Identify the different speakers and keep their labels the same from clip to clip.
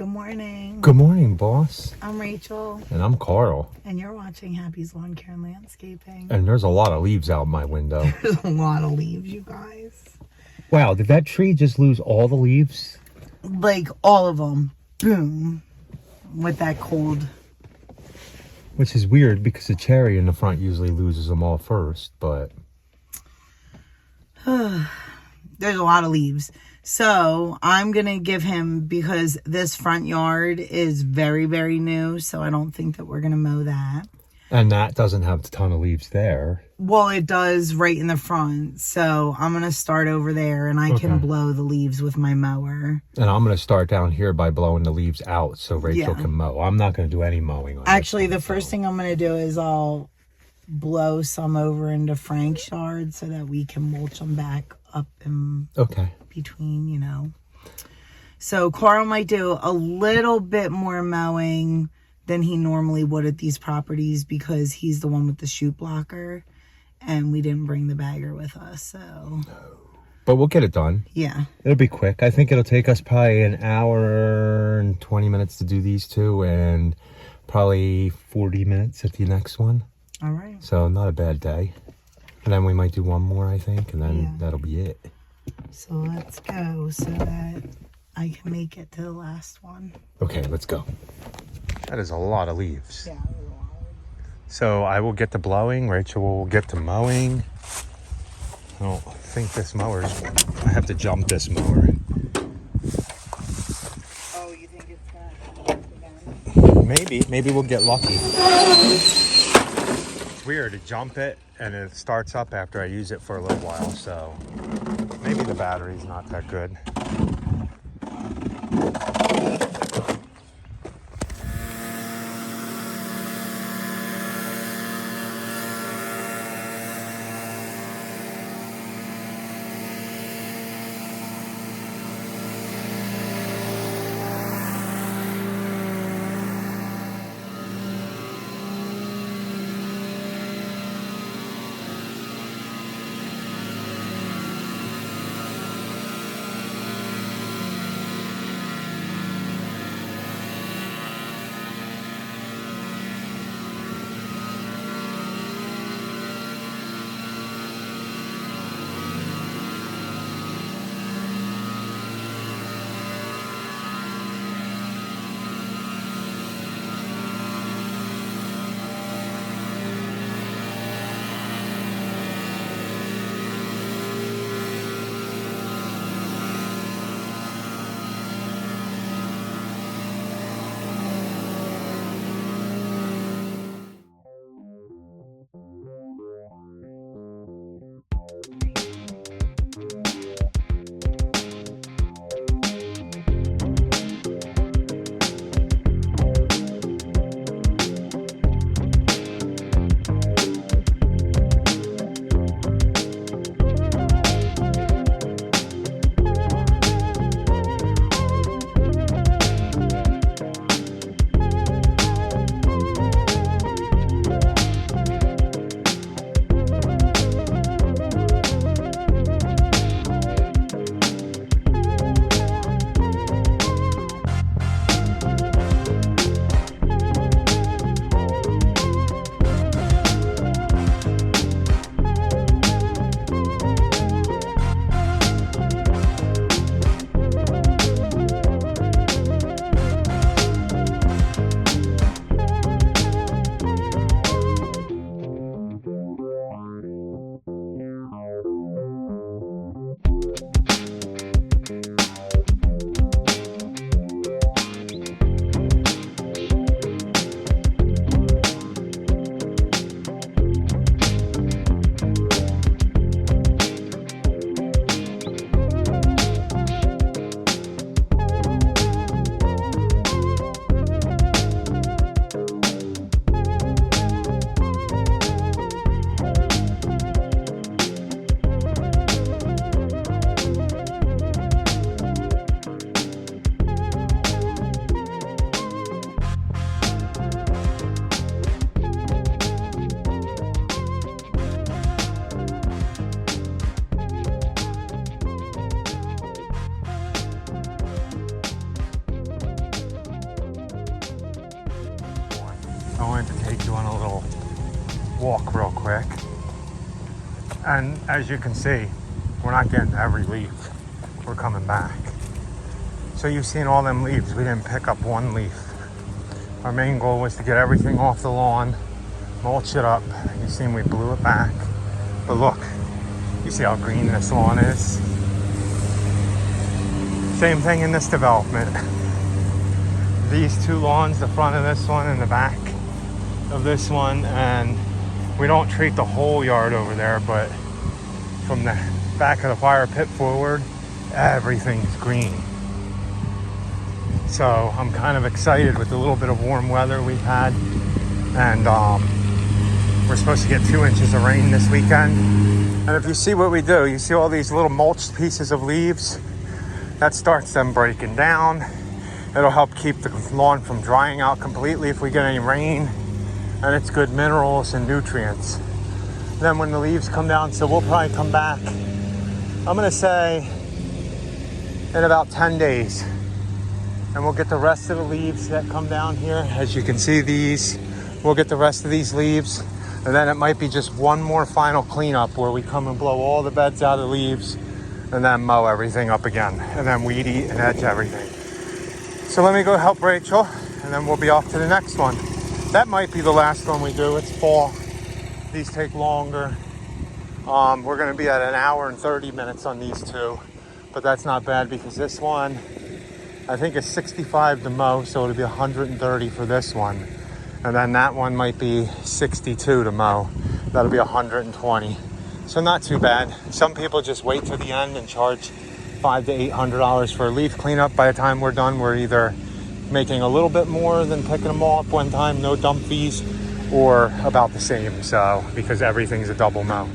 Speaker 1: Good morning.
Speaker 2: Good morning, boss.
Speaker 1: I'm Rachel.
Speaker 2: And I'm Carl.
Speaker 1: And you're watching Happy's Lawn Care and Landscaping.
Speaker 2: And there's a lot of leaves out my window.
Speaker 1: There's a lot of leaves, you guys.
Speaker 2: Wow, did that tree just lose all the leaves?
Speaker 1: Like, all of them. Boom. With that cold.
Speaker 2: Which is weird because the cherry in the front usually loses them all first, but...
Speaker 1: There's a lot of leaves. So, I'm going to give him, because this front yard is very, very new, so I don't think that we're going to mow that.
Speaker 2: And that doesn't have a ton of leaves there.
Speaker 1: Well, it does right in the front. So, I'm going to start over there, and I can blow the leaves with my mower.
Speaker 2: And I'm going to start down here by blowing the leaves out so Rachel can mow. I'm not going to do any mowing on
Speaker 1: Actually, the first thing I'm going to do is I'll blow some over into Frank's yard so that we can mulch them back up in between, you know. So Carl might do a little bit more mowing than he normally would at these properties because he's the one with the chute blocker and we didn't bring the bagger with us, so.
Speaker 2: But we'll get it done.
Speaker 1: Yeah.
Speaker 2: It'll be quick. I think it'll take us probably an hour and 20 minutes to do these two and probably 40 minutes at the next one.
Speaker 1: All right.
Speaker 2: So not a bad day. And then we might do one more, I think, and then that'll be it.
Speaker 1: So let's go so that I can make it to the last one.
Speaker 2: Okay, let's go. That is a lot of leaves.
Speaker 1: Yeah, there's a lot of leaves.
Speaker 2: So I will get to blowing. Rachel will get to mowing. I don't think this mower's... I have to jump this mower.
Speaker 1: Oh, you think it's gonna come again?
Speaker 2: Maybe we'll get lucky. It's weird to jump it and it starts up after I use it for a little while, so maybe the battery's not that good. I wanted to take you on a little walk real quick. And as you can see, we're not getting every leaf. We're coming back. So you've seen all them leaves. We didn't pick up one leaf. Our main goal was to get everything off the lawn, mulch it up. You've seen we blew it back. But look, you see how green this lawn is? Same thing in this development. These two lawns, the front of this one and the back of this one, and we don't treat the whole yard over there, but from the back of the fire pit forward, everything's green. So I'm kind of excited with the little bit of warm weather we've had, and we're supposed to get 2 inches of rain this weekend. And if you see what we do, you see all these little mulched pieces of leaves, that starts them breaking down. It'll help keep the lawn from drying out completely if we get any rain, and it's good minerals and nutrients. Then when the leaves come down, so we'll probably come back, I'm gonna say in about 10 days, and we'll get the rest of the leaves that come down here. As you can see, these, we'll get the rest of these leaves, and then it might be just one more final cleanup where we come and blow all the beds out of leaves and then mow everything up again, and then weed eat and edge everything. So let me go help Rachel, and then we'll be off to the next one. That might be the last one we do. It's fall. These take longer. We're gonna be at 1 hour and 30 minutes on these two, but that's not bad because this one, I think it's 65 to mow, so it'll be 130 for this one. And then that one might be 62 to mow. That'll be 120. So not too bad. Some people just wait to the end and charge $500 to $800 for a leaf cleanup. By the time we're done, we're either making a little bit more than picking them all up one time, no dump fees, or about the same, so because everything's a double mow.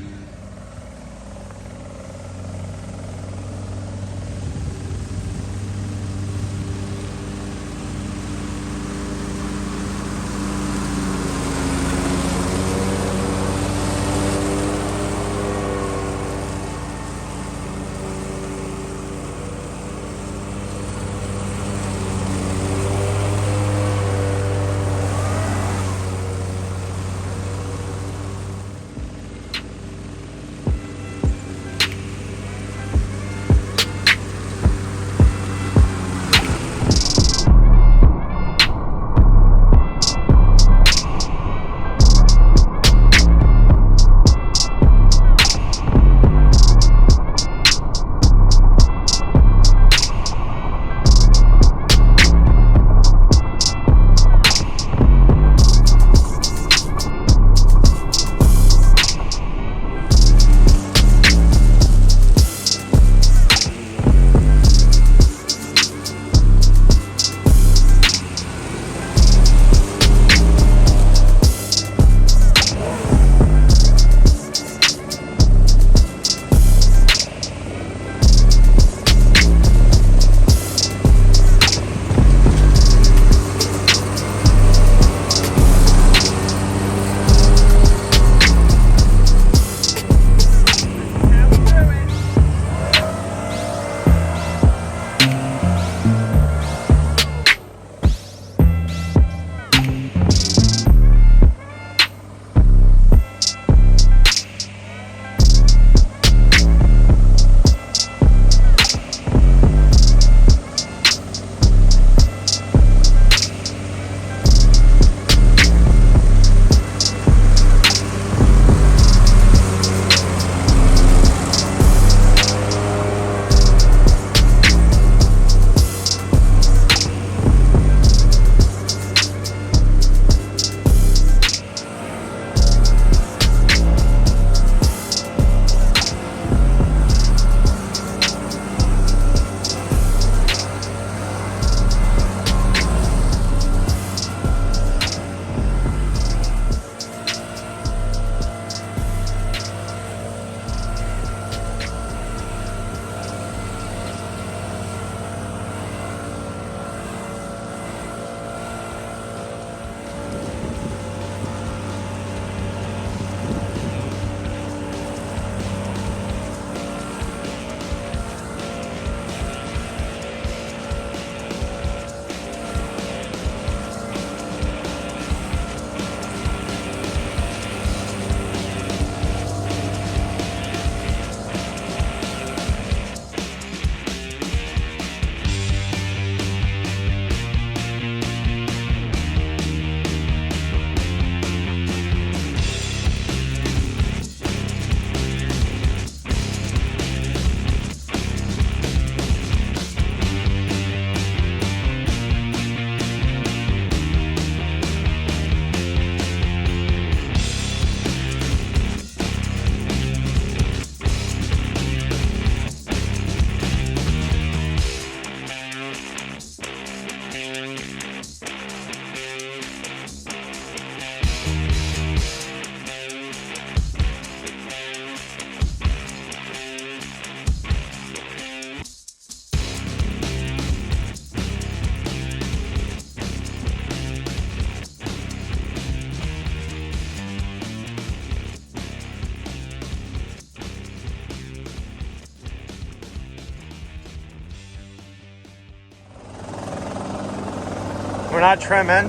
Speaker 2: We're not trimming.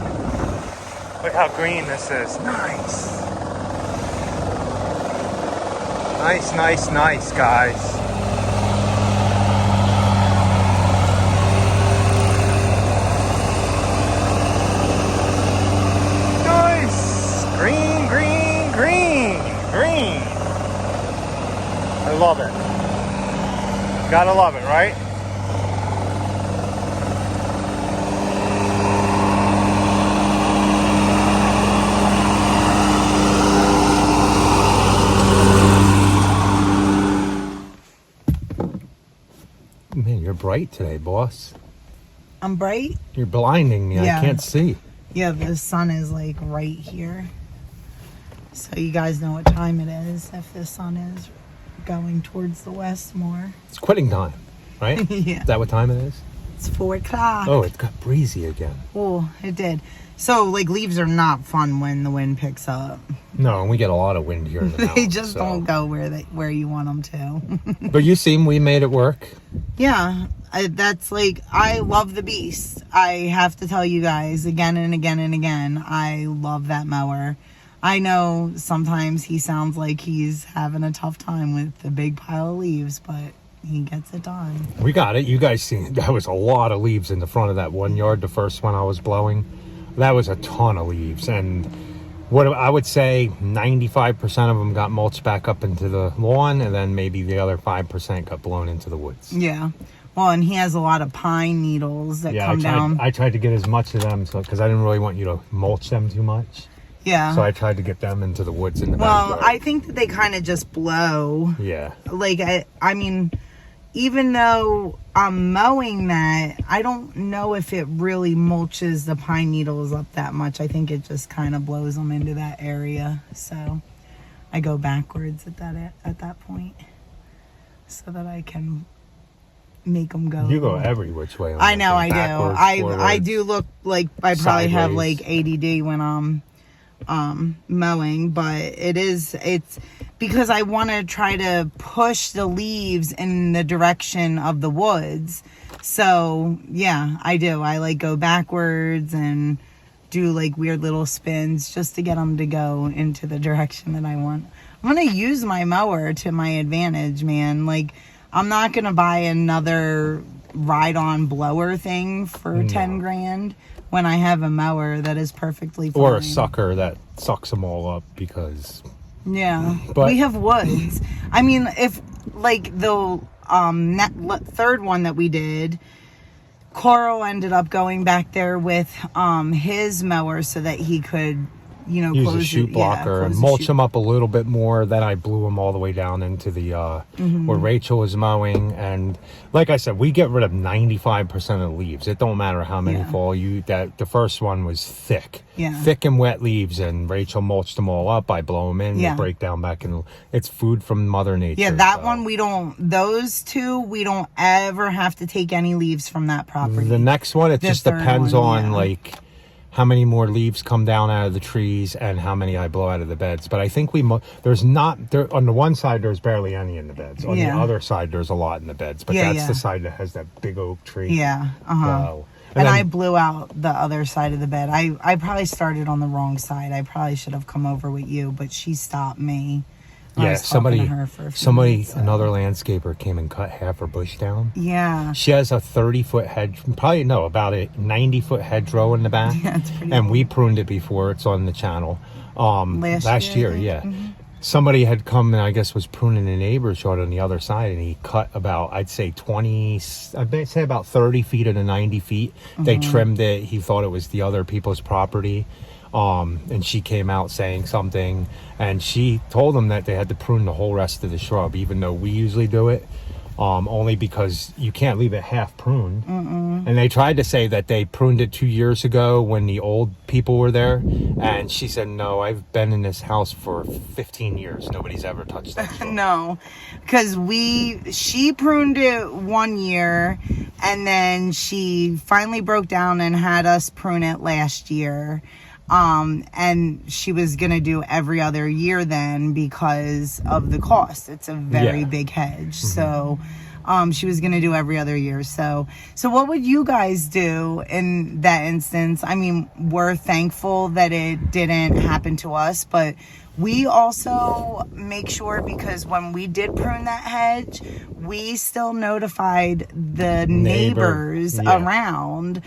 Speaker 2: Look how green this is. Nice. Nice, nice, nice, guys. Nice. Green, green, green, green. I love it. Gotta love it, right? Man, you're bright today, boss.
Speaker 1: I'm bright?
Speaker 2: You're blinding me.
Speaker 1: Yeah.
Speaker 2: I can't see.
Speaker 1: Yeah, the sun is like right here. So you guys know what time it is if the sun is going towards the west more.
Speaker 2: It's quitting time, right?
Speaker 1: Yeah.
Speaker 2: Is that what time it is?
Speaker 1: It's 4 o'clock.
Speaker 2: Oh, it got breezy again.
Speaker 1: Oh, it did. So, like, leaves are not fun when the wind picks up.
Speaker 2: No, and we get a lot of wind here in the
Speaker 1: They
Speaker 2: mountains,
Speaker 1: just
Speaker 2: so.
Speaker 1: don't go where you want them to.
Speaker 2: But you seem we made it work.
Speaker 1: Yeah, that's like, I love the beast. I have to tell you guys again and again and again, I love that mower. I know sometimes he sounds like he's having a tough time with the big pile of leaves, but he gets it done.
Speaker 2: We got it. You guys seen that was a lot of leaves in the front of that 1 yard, the first one I was blowing. That was a ton of leaves, and what I would say 95% of them got mulched back up into the lawn, and then maybe the other 5% got blown into the woods.
Speaker 1: Yeah. Well, and he has a lot of pine needles that come down.
Speaker 2: I tried to get as much of them because I didn't really want you to mulch them too much.
Speaker 1: Yeah.
Speaker 2: So I tried to get them into the woods in the
Speaker 1: Well,
Speaker 2: backyard.
Speaker 1: I think that they kind of just blow.
Speaker 2: Yeah.
Speaker 1: Like, I mean, even though I'm mowing that, I don't know if it really mulches the pine needles up that much. I think it just kind of blows them into that area. So I go backwards at that point so that I can make them go.
Speaker 2: You go every which way.
Speaker 1: I know, I do. I
Speaker 2: forwards,
Speaker 1: do look like I probably have
Speaker 2: sideways.
Speaker 1: like ADD when I'm mowing, but it's because I want to try to push the leaves in the direction of the woods. So yeah, I do. I like go backwards and do like weird little spins just to get them to go into the direction that I want. I'm going to use my mower to my advantage, man. Like, I'm not going to buy another ride-on blower thing for 10 grand when I have a mower that is perfectly fine.
Speaker 2: Or a sucker that sucks them all up because...
Speaker 1: Yeah,
Speaker 2: But-
Speaker 1: we have woods. I mean, if like the third one that we did, Carl ended up going back there with his mower so that he could, you know,
Speaker 2: use
Speaker 1: close
Speaker 2: a chute blocker and mulch them up a little bit more. Then I blew them all the way down into the where Rachel was mowing. And like I said, we get rid of 95% of the leaves. It don't matter how many fall. The first one was thick, thick and wet leaves, and Rachel mulched them all up. I blow them in, they break down back, and it's food from Mother Nature.
Speaker 1: Yeah, that one we don't. Those two we don't ever have to take any leaves from that property.
Speaker 2: The next one, it just depends on like how many more leaves come down out of the trees and how many I blow out of the beds. But I think there's not there on the one side there's barely any in the beds. On the other side there's a lot in the beds. But that's the side that has that big oak tree.
Speaker 1: Yeah. So, and then I blew out the other side of the bed. I probably started on the wrong side. I probably should have come over with you, but she stopped me.
Speaker 2: Yeah, somebody,
Speaker 1: minutes, so.
Speaker 2: Another landscaper came and cut half her bush down.
Speaker 1: Yeah.
Speaker 2: She has a 30-foot hedge, about a 90-foot hedgerow in the back.
Speaker 1: Yeah, it's pretty
Speaker 2: And
Speaker 1: cool.
Speaker 2: we pruned it before. It's on the channel. Last year, yeah.
Speaker 1: Mm-hmm.
Speaker 2: Somebody had come and I guess was pruning a neighbor's yard on the other side, and he cut about, I'd say about 30 feet of the 90 feet. They trimmed it. He thought it was the other people's property. And she came out saying something, and she told them that they had to prune the whole rest of the shrub, even though we usually do it, only because you can't leave it half pruned. And they tried to say that they pruned it 2 years ago when the old people were there, and she said, no, I've been in this house for 15 years. Nobody's ever touched that shrub.
Speaker 1: No, because she pruned it 1 year, and then she finally broke down and had us prune it last year. And she was going to do every other year then because of the cost. It's a very big hedge. So, She was going to do every other year. So what would you guys do in that instance? I mean, we're thankful that it didn't happen to us, but we also make sure, because when we did prune that hedge, we still notified the neighbors around,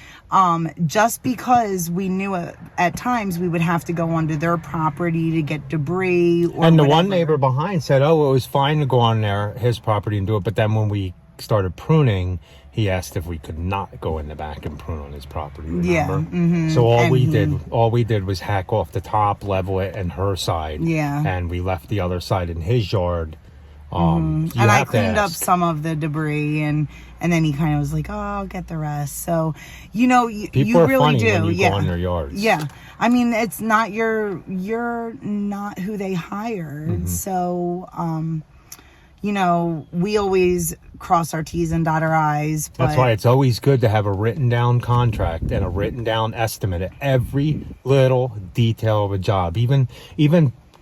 Speaker 1: just because we knew at times we would have to go onto their property to get debris or
Speaker 2: And the
Speaker 1: whatever.
Speaker 2: one neighbor behind said, oh, it was fine to go on there, his property, and do it. But then when we started pruning, he asked if we could not go in the back and prune on his property, remember?
Speaker 1: Yeah. Mm-hmm.
Speaker 2: So all we did was hack off the top, level it, and her side.
Speaker 1: Yeah.
Speaker 2: And we left the other side in his yard.
Speaker 1: And I cleaned up some of the debris, and then he kind of was like, "Oh, I'll get the rest." So, you
Speaker 2: People
Speaker 1: really
Speaker 2: are funny
Speaker 1: do.
Speaker 2: when you go in their yards.
Speaker 1: Yeah. I mean, it's not you're not who they hired. So, we always cross our T's and dot our I's. But
Speaker 2: that's why it's always good to have a written down contract and a written down estimate of every little detail of a job, even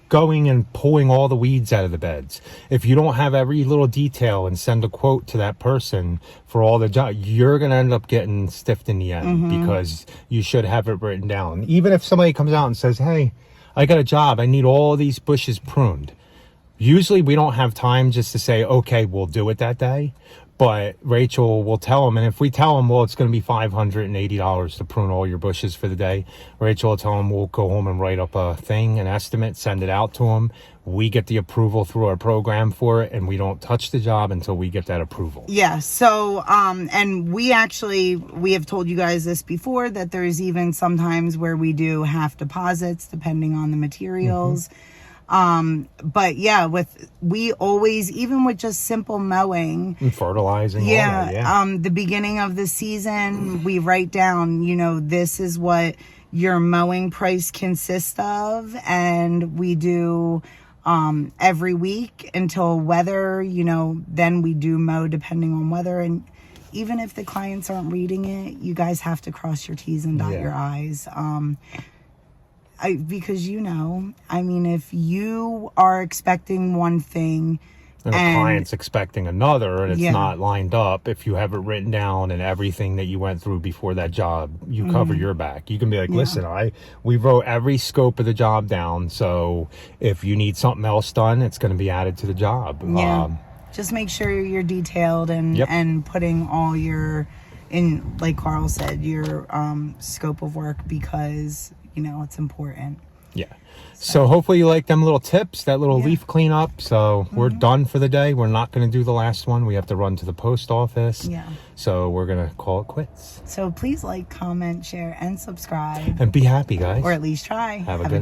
Speaker 2: going and pulling all the weeds out of the beds. If you don't have every little detail and send a quote to that person for all the job, you're going to end up getting stiffed in the end, because you should have it written down. Even if somebody comes out and says, hey, I got a job, I need all these bushes pruned. Usually we don't have time just to say, okay, we'll do it that day. But Rachel will tell them, and if we tell them, well, it's going to be $580 to prune all your bushes for the day, Rachel will tell them we'll go home and write up a thing, an estimate, send it out to them. We get the approval through our program for it, and we don't touch the job until we get that approval.
Speaker 1: Yeah. So, and we have told you guys this before, that there's even sometimes where we do half deposits depending on the materials. But yeah, we always, even with just simple mowing
Speaker 2: and fertilizing.
Speaker 1: The beginning of the season, we write down, this is what your mowing price consists of, and we do every week until weather, then we do mow depending on weather. And even if the clients aren't reading it, you guys have to cross your T's and dot your I's. Because if you are expecting one thing
Speaker 2: and the client's expecting another, and it's not lined up, if you have it written down and everything that you went through before that job, you cover your back. You can be like, listen, we wrote every scope of the job down, so if you need something else done, it's going to be added to the job.
Speaker 1: Just make sure you're detailed and putting all in, like Carl said, your scope of work, because it's important.
Speaker 2: So hopefully you like them little tips, that little leaf cleanup. So we're done for the day. We're not going to do the last one. We have to run to the post office. So we're going to call it quits.
Speaker 1: So please like, comment, share, and subscribe.
Speaker 2: And be happy, guys.
Speaker 1: Or at least try.
Speaker 2: Have a good